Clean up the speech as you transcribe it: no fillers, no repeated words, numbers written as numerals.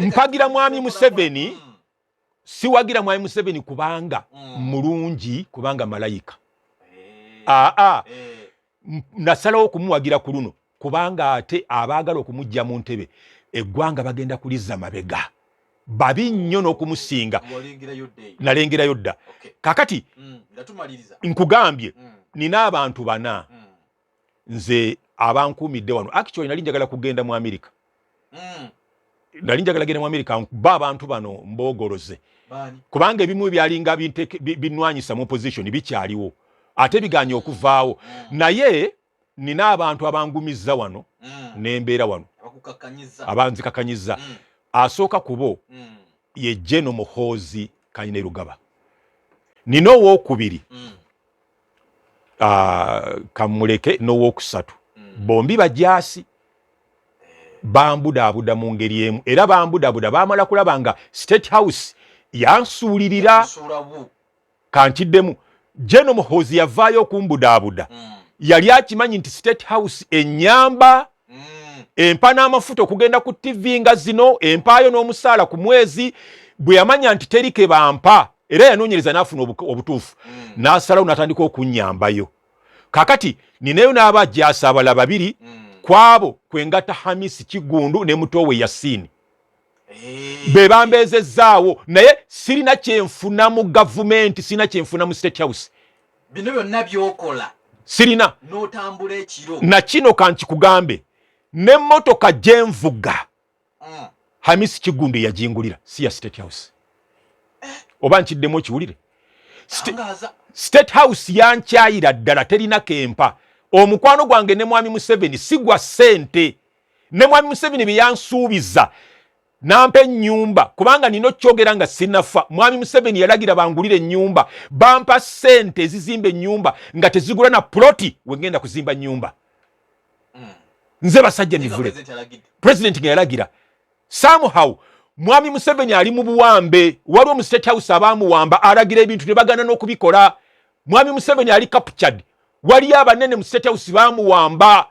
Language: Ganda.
mpagira mwami Museveni siwagira mwami Museveni kubanga mulungi kubanga malayika nasalawo okumuwagira ku luno kubanga ate abaagala okumujja mu ntebe eggwanga bagenda kulizza mabega babi nnyo n'okumusinga nalengerayo dda kakati nkugambye nina abantu bana nze abankuumidde wano actually nali njagala kugenda mu Amerika nali njagala genda mu Amerika ba abantu bano mbogoloze kubanga ebimu byalinga binwanyisa mu position bikyaliwo ate biganye okuvaawo naye nina abantu abangumizza wano nembeera wano abanzikakanyiza asooka kubo ye General Muhoozi Kainerugaba nina owookubiri kamuleke n'owookusatu bombi bajaasi bambudaabuda mu ngeri emu era bambudaabuda baamala kulaba nga State House yansuulirira kankiddemu General Muhoozi yavaayo okumbudaabuda yali akimanyi nti State House ennyamba empa n'amafuta okugenda ku TV nga zino empaayo n'omusaala ku mwezi bwe yamanya nti terike bampa era yanoonyereza n'afuna obutuufu n'asalawo n'atandika okunnyambayo kakati ninayo n'abajaasi abalala babiri kwabo kwengatta Hamisi Kigundu ne mutowe Yasini be bambeezezzaawo naye sirina kyenfuna mu gavumenti sirina kyenfuna mu State House bino byonna byokola sirina n'otambula ekiro na kino kankikugambe n'emmotoka gyenvuga Hamisi Kigundu yajingulira si ya State House oba nkiddemu okiwulire State House yankyayira ddala terina kempa omukwano gwange ne mwami Museveni sigwa ssente ne mwami Museveni bye yansuubiza nampa ennyumba kubanga nino kyogera nga sinafa mwami Museveni yalagira bangulire ennyumba bampa ssente ezizimba ennyumba nga tezigula na ploti wengenda kuzimba nnyumba nze Basajjamivule president nga yalagira somehow mwami Museveni ali mu buwambe waliwo mu State House abamuwamba alagira ebintu ne bagana n'okubikola mwami Museveni ali captured waliyo abanene mu State House bamuwamba